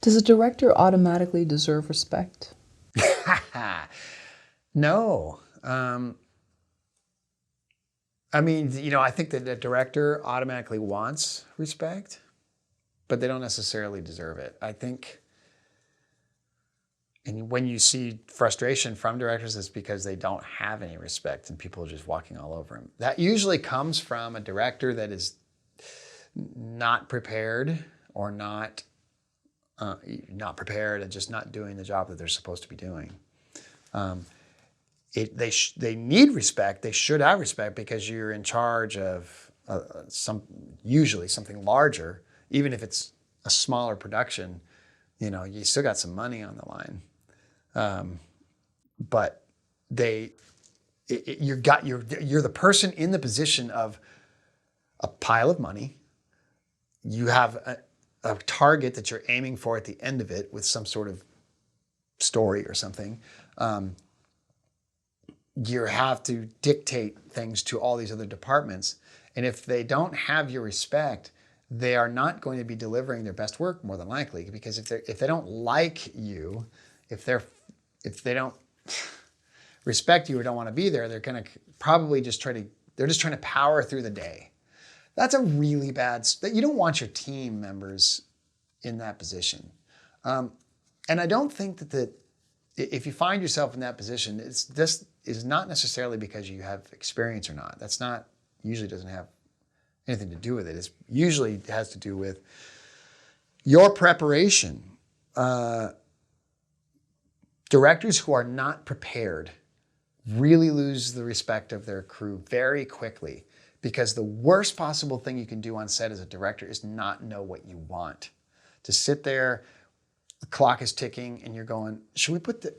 Does a director automatically deserve respect? No. I mean, I think that a director automatically wants respect, but they don't necessarily deserve it. I think, and when you see frustration from directors, it's because they don't have any respect and people are just walking all over them. That usually comes from a director that is not prepared or not prepared and just not doing the job that they're supposed to be doing. They need respect. They should have respect because you're in charge of usually something larger, even if it's a smaller production. You still got some money on the line, but you're the person in the position of a pile of money. You have a target that you're aiming for at the end of it with some sort of story or something. You have to dictate things to all these other departments. And if they don't have your respect, they are not going to be delivering their best work more than likely. Because if they don't like you, if they don't respect you or don't want to be there, they're going to probably they're just trying to power through the day. That's a really bad, you don't want your team members in that position. And I don't think that if you find yourself in that position, this is not necessarily because you have experience or not. That's not, usually doesn't have anything to do with it. It usually has to do with your preparation. Directors who are not prepared really lose the respect of their crew very quickly, because the worst possible thing you can do on set as a director is not know what you want. To sit there, the clock is ticking and you're going,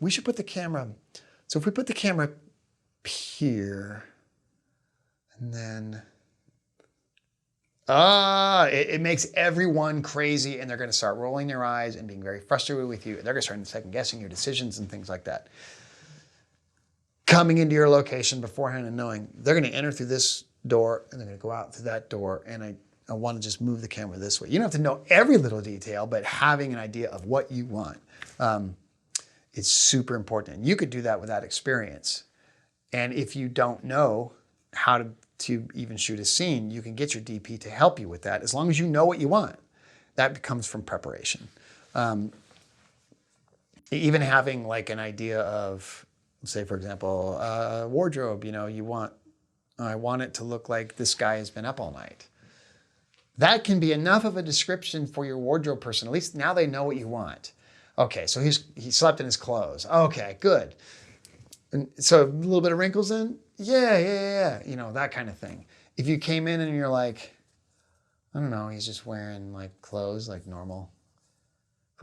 we should put the camera. So if we put the camera here and then, it makes everyone crazy and they're going to start rolling their eyes and being very frustrated with you. And they're going to start second guessing your decisions and things like that. Coming into your location beforehand and knowing they're going to enter through this door and they're going to go out through that door, and I want to just move the camera this way. You don't have to know every little detail, but having an idea of what you want is super important. And you could do that without experience. And if you don't know how to even shoot a scene, you can get your DP to help you with that as long as you know what you want. That comes from preparation. Even having like an idea of, say for example, wardrobe, I want it to look like this guy has been up all night. That can be enough of a description for your wardrobe person. At least now they know what you want. Okay, so he slept in his clothes. Okay, good. And so a little bit of wrinkles in? Yeah. That kind of thing. If you came in and you're like, I don't know, he's just wearing like clothes like normal.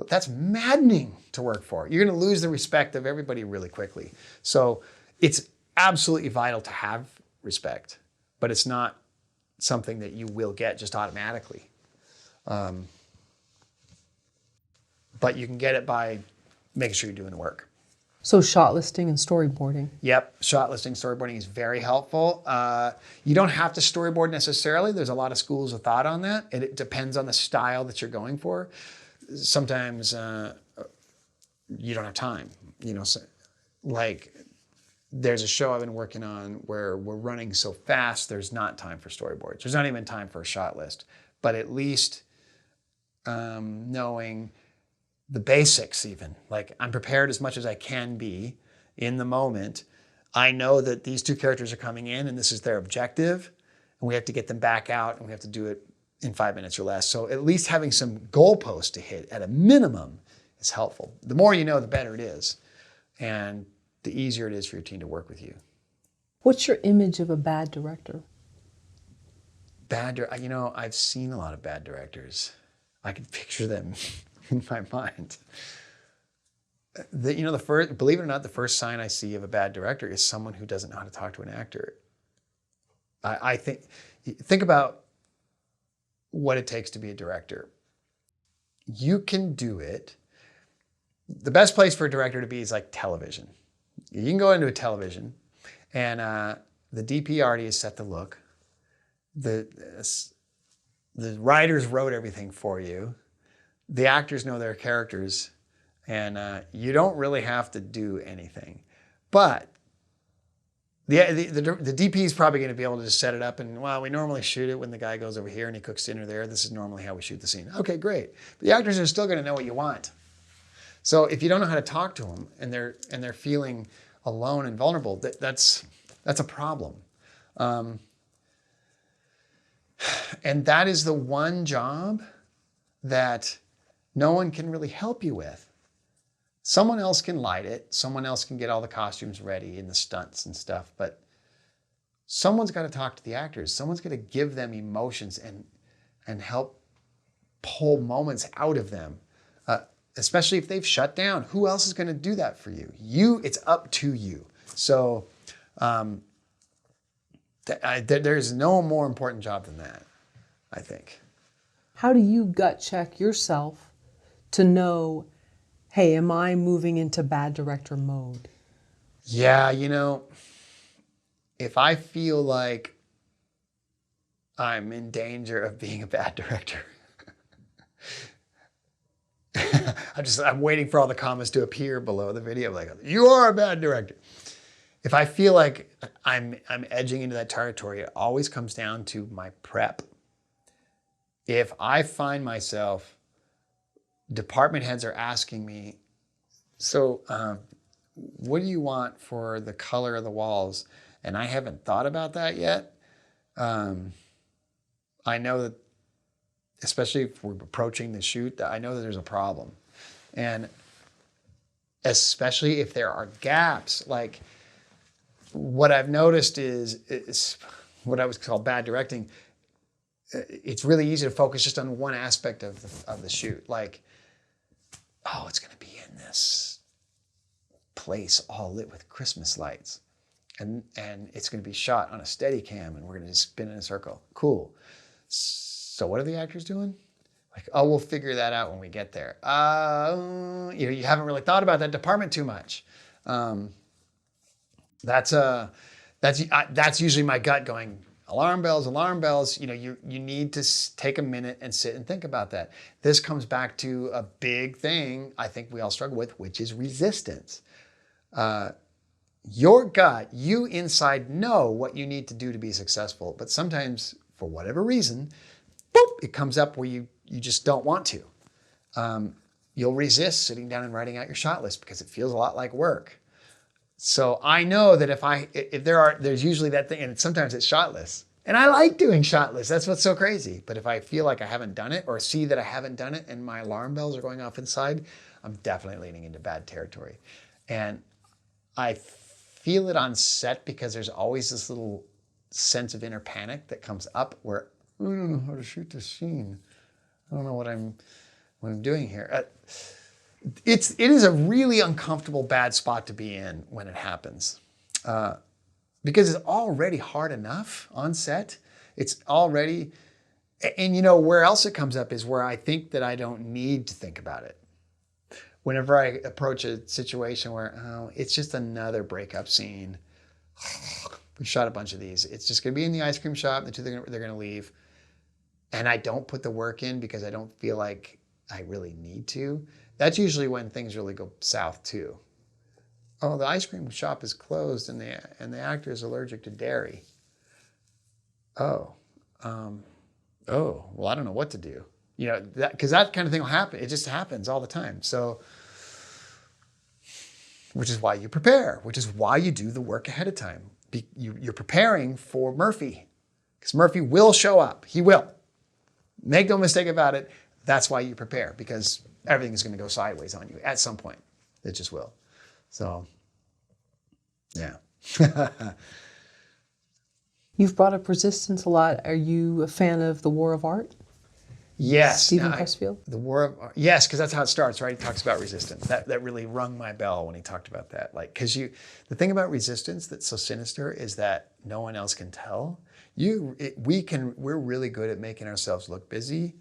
That's maddening to work for. You're going to lose the respect of everybody really quickly. So it's absolutely vital to have respect, but it's not something that you will get just automatically. But you can get it by making sure you're doing the work. So shot listing and storyboarding. Yep, shot listing, storyboarding is very helpful. You don't have to storyboard necessarily. There's a lot of schools of thought on that. And it depends on the style that you're going for. Sometimes you don't have time. Like there's a show I've been working on where we're running so fast, there's not time for storyboards. There's not even time for a shot list. But at least knowing the basics even. Like I'm prepared as much as I can be in the moment. I know that these two characters are coming in and this is their objective and we have to get them back out and we have to do it in 5 minutes or less. So at least having some goalposts to hit at a minimum is helpful. The more you know, the better it is. And the easier it is for your team to work with you. What's your image of a bad director? I've seen a lot of bad directors. I can picture them in my mind. Believe it or not, the first sign I see of a bad director is someone who doesn't know how to talk to an actor. I think about what it takes to be a director. You can do it. The best place for a director to be is like television. You can go into a television and the DP already has set the look. The writers wrote everything for you. the actors know their characters, and you don't really have to do anything. But the DP is probably going to be able to just set it up and, well, we normally shoot it when the guy goes over here and he cooks dinner there. This is normally how we shoot the scene. Okay, great. But the actors are still going to know what you want. So if you don't know how to talk to them and they're feeling alone and vulnerable, that's a problem. And that is the one job that no one can really help you with. Someone else can light it. Someone else can get all the costumes ready and the stunts and stuff. But someone's got to talk to the actors. Someone's got to give them emotions and help pull moments out of them, especially if they've shut down. Who else is going to do that for you? It's up to you. So there's no more important job than that, I think. How do you gut check yourself to know, hey, am I moving into bad director mode? Yeah, if I feel like I'm in danger of being a bad director, I'm waiting for all the comments to appear below the video. Like, you are a bad director. If I feel like I'm edging into that territory, it always comes down to my prep. If I find myself, department heads are asking me, so what do you want for the color of the walls? And I haven't thought about that yet. I know that, especially if we're approaching the shoot, I know that there's a problem. And especially if there are gaps, like what I've noticed is what I would call bad directing. It's really easy to focus just on one aspect of the shoot. Like, oh, it's going to be in this place all lit with Christmas lights. And it's going to be shot on a steady cam and we're going to just spin in a circle. Cool. So what are the actors doing? Like, oh, we'll figure that out when we get there. You haven't really thought about that department too much. That's usually my gut going, alarm bells, alarm bells. You need to take a minute and sit and think about that. This comes back to a big thing I think we all struggle with, which is resistance. Your gut, you inside know what you need to do to be successful, but sometimes for whatever reason, boop, it comes up where you just don't want to. You'll resist sitting down and writing out your shot list because it feels a lot like work. So I know that there's usually that thing, and sometimes it's shot lists. And I like doing shot lists. That's what's so crazy. But if I feel like I haven't done it or see that I haven't done it and my alarm bells are going off inside, I'm definitely leaning into bad territory. And I feel it on set because there's always this little sense of inner panic that comes up where I don't know how to shoot this scene. I don't know what I'm doing here. It is a really uncomfortable, bad spot to be in when it happens. Because it's already hard enough on set. It's already, and where else it comes up is where I think that I don't need to think about it. Whenever I approach a situation where, it's just another breakup scene. We shot a bunch of these. It's just gonna be in the ice cream shop. The two they're gonna leave. And I don't put the work in because I don't feel like I really need to. That's usually when things really go south too. Oh, the ice cream shop is closed and the actor is allergic to dairy. Oh, well, I don't know what to do. Because that kind of thing will happen. It just happens all the time. So, which is why you prepare, which is why you do the work ahead of time. You're preparing for Murphy, because Murphy will show up. He will. Make no mistake about it. That's why you prepare, because everything is going to go sideways on you at some point. It just will. So, yeah. You've brought up resistance a lot. Are you a fan of The War of Art? Yes. Stephen Pressfield? The War of Art. Yes, because that's how it starts, right? He talks about resistance. That really rung my bell when he talked about that. Because the thing about resistance that's so sinister is that no one else can tell. We're really good at making ourselves look busy,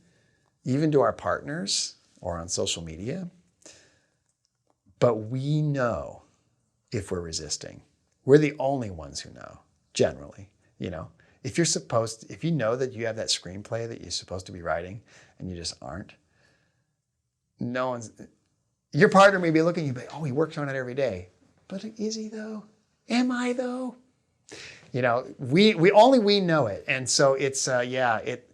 even to our partners or on social media. But we know if we're resisting. We're the only ones who know, generally. If you know that you have that screenplay that you're supposed to be writing and you just aren't, no one's, your partner may be looking at you, oh, he works on it every day. But is he though? Am I though? You know, we know it. And so it's, it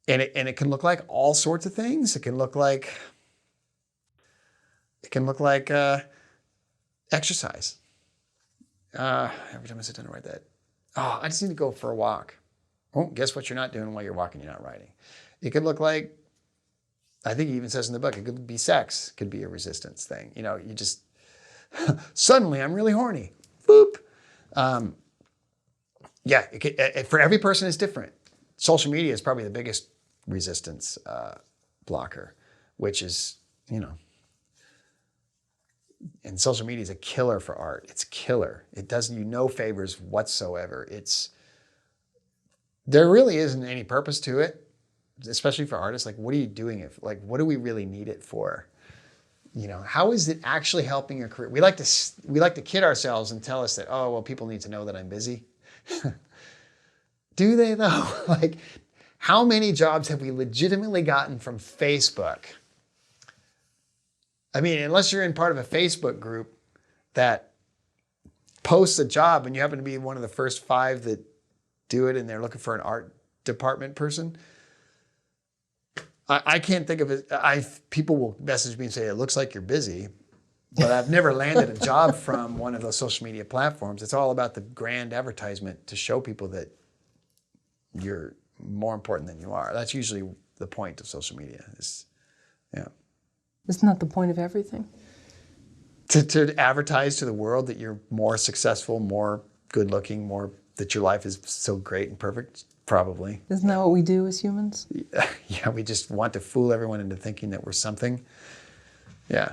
can look like all sorts of things. It can look like exercise. Every time I sit down to write that, I just need to go for a walk. Oh, guess what you're not doing while you're walking? You're not writing. It could look like, I think he even says in the book, it could be sex, could be a resistance thing. You know, you just, suddenly I'm really horny. Boop. For every person it's different. Social media is probably the biggest resistance blocker, which is, and social media is a killer for art. It's killer. It does you no favors whatsoever. There really isn't any purpose to it, especially for artists. Like, what are you doing it for? Like, what do we really need it for? How is it actually helping your career? We like to kid ourselves and tell us that, oh, well, people need to know that I'm busy. Do they though? Like, how many jobs have we legitimately gotten from Facebook? I mean, unless you're in part of a Facebook group that posts a job and you happen to be one of the first 5 that do it and they're looking for an art department person, I can't think of it. People will message me and say, it looks like you're busy, but I've never landed a job from one of those social media platforms. It's all about the grand advertisement to show people that you're more important than you are. That's usually the point of social media. Isn't that the point of everything? To advertise to the world that you're more successful, more good looking, that your life is so great and perfect, probably. Isn't that what we do as humans? Yeah, we just want to fool everyone into thinking that we're something. Yeah.